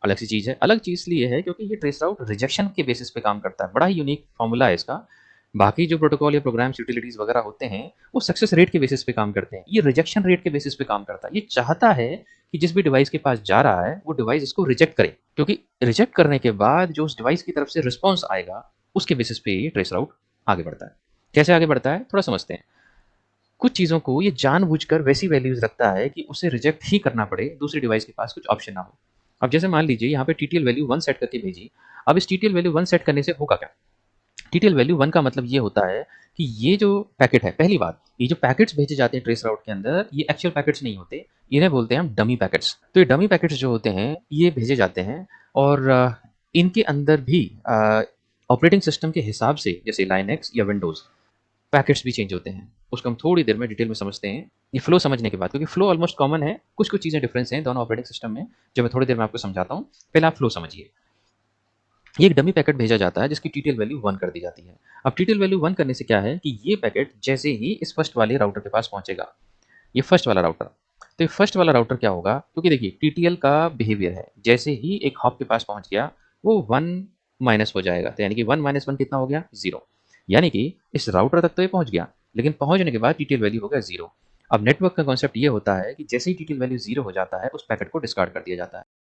अलग सी चीज़ है। अलग चीज़ इसलिए है क्योंकि ये ट्रेस राउट रिजेक्शन के बेसिस पे काम करता है। बड़ा ही यूनिक फॉर्मूला है इसका। बाकी जो प्रोटोकॉल या प्रोग्राम्स यूटिलिटीज़ वगैरह होते हैं, वो सक्सेस रेट के बेसिस पे काम करते हैं। ये रिजेक्शन रेट के बेसिस पे काम करता है। ये चाहता है कि जिस भी डिवाइस के पास जा रहा है, वो डिवाइस इसको रिजेक्ट करे, क्योंकि रिजेक्ट करने के बाद जो उस डिवाइस की तरफ से रिस्पॉन्स आएगा, उसके बेसिस पे ये ट्रेस राउट आगे बढ़ता है। कैसे आगे बढ़ता है, थोड़ा समझते हैं। कुछ चीज़ों को ये जानबूझकर वैसी वैल्यूज़ रखता है कि उसे रिजेक्ट ही करना पड़े, दूसरे डिवाइस के पास कुछ ऑप्शन ना हो। अब जैसे मान लीजिए यहाँ पे टीटीएल वैल्यू 1 सेट करके भेजी। अब इस टीटीएल वैल्यू 1 सेट करने से होगा क्या? टीटीएल वैल्यू 1 का मतलब ये होता है कि ये जो पैकेट है, पहली बात, ये जो पैकेट्स भेजे जाते हैं ट्रेस राउट के अंदर, ये एक्चुअल पैकेट्स नहीं होते, इन्हें बोलते हैं हम डमी पैकेट्स। तो ये डमी पैकेट्स जो होते हैं, ये भेजे जाते हैं और इनके अंदर भी ऑपरेटिंग सिस्टम के हिसाब से, जैसे लाइनक्स या विंडोज़, पैकेट्स भी चेंज होते हैं। उसको हम थोड़ी देर में डिटेल में समझते हैं, ये फ्लो समझने के बाद, क्योंकि फ्लो ऑलमोस्ट कॉमन है, कुछ-कुछ चीज़ें डिफरेंस हैं दोनों ऑपरेटिंग सिस्टम में, जो मैं थोड़ी देर में आपको समझाता हूँ। पहले आप फ्लो समझिए। ये एक डमी पैकेट भेजा जाता है जिसकी टीटीएल वैल्यू 1 कर दी जाती है। अब टीटीएल वैल्यू 1 करने से क्या है कि ये पैकेट जैसे ही इस फर्स्ट वाले राउटर के पास पहुंचेगा, ये फर्स्ट वाला राउटर, तो ये फर्स्ट वाला राउटर क्या होगा, क्योंकि देखिए टीटीएल का बिहेवियर है, जैसे ही एक हॉप के पास पहुंच गया, वो 1 माइनस हो जाएगा। तो यानी कि 1 माइनस 1 कितना हो गया, 0। यानी कि इस राउटर तक तो ये पहुंच गया, लेकिन पहुंचने के बाद टीटीएल वैल्यू हो गया 0। अब नेटवर्क का कॉन्सेप्ट ये होता है कि जैसे ही टीटीएल वैल्यू 0 हो जाता है, उस पैकेट को डिस्कार्ड कर दिया जाता है।